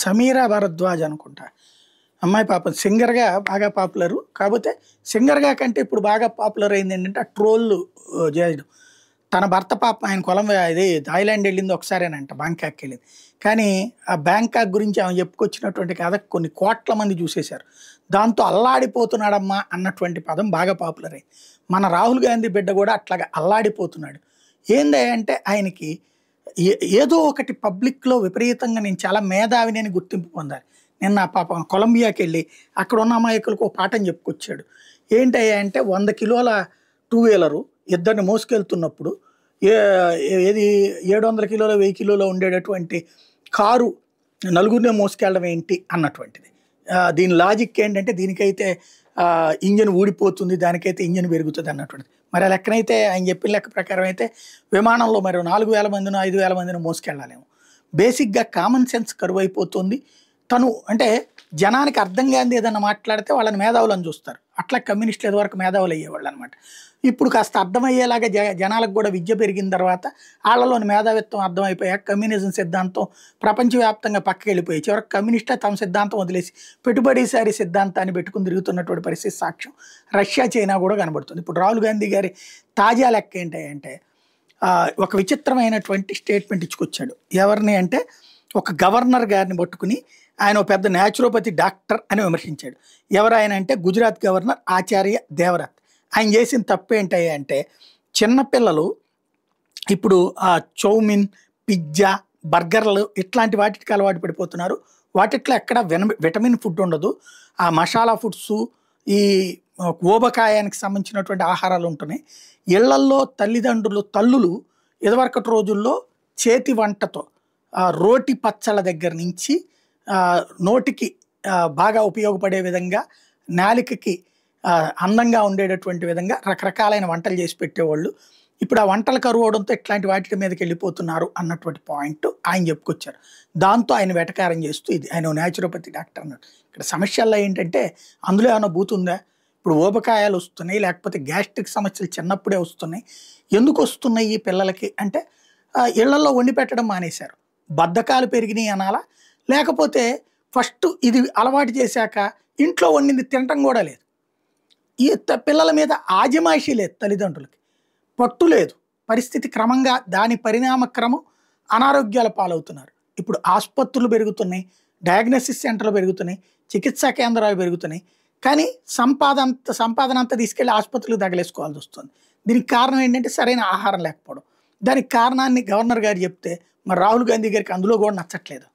సమీరా భరద్వాజ్ అనుకుంటా. అమ్మాయి పాపం సింగర్‌గా బాగా పాపులరు. కాపోతే సింగర్‌గా కంటే ఇప్పుడు బాగా పాపులర్ అయిందేంటంటే ఆ ట్రోల్‌లు జేయడం. తన భర్త పాపం ఆయన కొలంబియా ఇది థాయిలాండ్ వెళ్ళింది ఒకసారేనంట, బ్యాంకాక్ వెళ్ళింది. కానీ ఆ బ్యాంకాక్ గురించి ఆమె చెప్పుకొచ్చినటువంటి కథ కొన్ని కోట్ల మంది చూసేశారు. దాంతో అల్లాడిపోతున్నాడమ్మా అన్నటువంటి పదం బాగా పాపులర్ అయింది. మన రాహుల్ గాంధీ బిడ్డ కూడా అట్లాగా అల్లాడిపోతున్నాడు. ఏంది అంటే ఆయనకి ఏదో ఒకటి పబ్లిక్‌లో విపరీతంగా నేను చాలా మేధావిని అని గుర్తింపు పొందాలి. నిన్న పాపం కొలంబియాకి వెళ్ళి అక్కడ ఉన్న అమాయకులకు ఒక పాఠం చెప్పుకొచ్చాడు. ఏంటయ్యా అంటే 100 కిలోల టూ వీలరు ఇద్దరిని మోసుకెళ్తున్నప్పుడు ఏ ఏది 700 కిలోల 1000 కిలోలో ఉండేటటువంటి కారు నలుగురినే మోసుకెళ్ళడం ఏంటి అన్నటువంటిది. దీని లాజిక్ ఏంటంటే దీనికైతే ఇంజిన్ ఊడిపోతుంది, దానికైతే ఇంజిన్ పెరుగుతుంది అన్నటువంటిది. మరి ఆ లెక్కనైతే ఆయన చెప్పిన లెక్క ప్రకారం అయితే విమానంలో మరి 4000 మందినో 5000 మందినో మోసుకెళ్ళాలేమో. బేసిక్‌గా కామన్ సెన్స్ కరువైపోతుంది. తను అంటే జనానికి అర్థం కానిది ఏదన్నా మాట్లాడితే వాళ్ళని మేధావులని చూస్తారు. అట్లా కమ్యూనిస్టులు ఇదివరకు మేధావులు అయ్యేవాళ్ళు అనమాట. ఇప్పుడు కాస్త అర్థమయ్యేలాగా జనాలకు కూడా విద్య పెరిగిన తర్వాత వాళ్ళలోని మేధావిత్వం అర్థమైపోయాక కమ్యూనిజం సిద్ధాంతం ప్రపంచవ్యాప్తంగా పక్కకి వెళ్ళిపోయి చివరికి కమ్యూనిస్టే తమ సిద్ధాంతం వదిలేసి పెట్టుబడిసారి సిద్ధాంతాన్ని పెట్టుకుని తిరుగుతున్నటువంటి పరిస్థితి సాక్ష్యం రష్యా, చైనా కూడా కనబడుతుంది. ఇప్పుడు రాహుల్ గాంధీ గారి తాజా లెక్క ఏంటంటే ఒక విచిత్రమైనటువంటి స్టేట్మెంట్ ఇచ్చుకొచ్చాడు. ఎవరిని అంటే ఒక గవర్నర్ గారిని పట్టుకుని ఆయన ఒక పెద్ద న్యాచురోపతి డాక్టర్ అని విమర్శించాడు. ఎవరాయన అంటే గుజరాత్ గవర్నర్ ఆచార్య దేవరత్. ఆయన చేసిన తప్పు ఏంటంటే చిన్నపిల్లలు ఇప్పుడు చౌమిన్, పిజ్జా, బర్గర్లు ఇట్లాంటి వాటికి అలవాటు పడిపోతున్నారు. వాటిట్లో ఎక్కడ విటమిన్ ఫుడ్ ఉండదు. ఆ మసాలా ఫుడ్స్, ఈ ఊబకాయానికి సంబంధించినటువంటి ఆహారాలు ఉంటున్నాయి. ఇళ్లల్లో తల్లులు ఇదివరకటి రోజుల్లో చేతి వంటతో రోటి పచ్చళ్ళ దగ్గర నుంచి నోటికి బాగా ఉపయోగపడే విధంగా, నాలికకి అందంగా ఉండేటటువంటి విధంగా రకరకాలైన వంటలు చేసి పెట్టేవాళ్ళు. ఇప్పుడు ఆ వంటలు కరువడంతో ఇట్లాంటి వాటి మీదకి వెళ్ళిపోతున్నారు అన్నటువంటి పాయింట్ ఆయన చెప్పుకొచ్చారు. దాంతో ఆయన వెటకారం చేస్తూ ఇది ఆయన న్యాచురోపతి డాక్టర్ అన్నాడు. ఇక్కడ సమస్యల్లో ఏంటంటే అందులో ఏమైనా బూతుందా? ఇప్పుడు ఊబకాయాలు వస్తున్నాయి, లేకపోతే గ్యాస్ట్రిక్ సమస్యలు చిన్నప్పుడే వస్తున్నాయి. ఎందుకు వస్తున్నాయి ఈ పిల్లలకి అంటే ఇళ్లలో వండి పెట్టడం మానేశారు. బద్ధకాలు పెరిగినాయి అనాలా, లేకపోతే ఫస్ట్ ఇది అలవాటు చేశాక ఇంట్లో వండింది తినటం కూడా లేదు. ఈ పిల్లల మీద ఆజమాయిషీ లేదు, తల్లిదండ్రులకి పట్టు లేదు. పరిస్థితి క్రమంగా దాని పరిణామ క్రమం అనారోగ్యాల పాలవుతున్నారు. ఇప్పుడు ఆసుపత్రులు పెరుగుతున్నాయి, డయాగ్నోసిస్ సెంటర్లు పెరుగుతున్నాయి, చికిత్సా కేంద్రాలు పెరుగుతున్నాయి. కానీ సంపాదన అంతా తీసుకెళ్లి ఆసుపత్రులకు తగలేసుకోవాల్సి వస్తుంది. దీనికి కారణం ఏంటంటే సరైన ఆహారం లేకపోవడం. దానికి కారణాన్ని గవర్నర్ గారు చెప్తే మరి రాహుల్ గాంధీ గారికి అందులో కూడా నచ్చట్లేదు.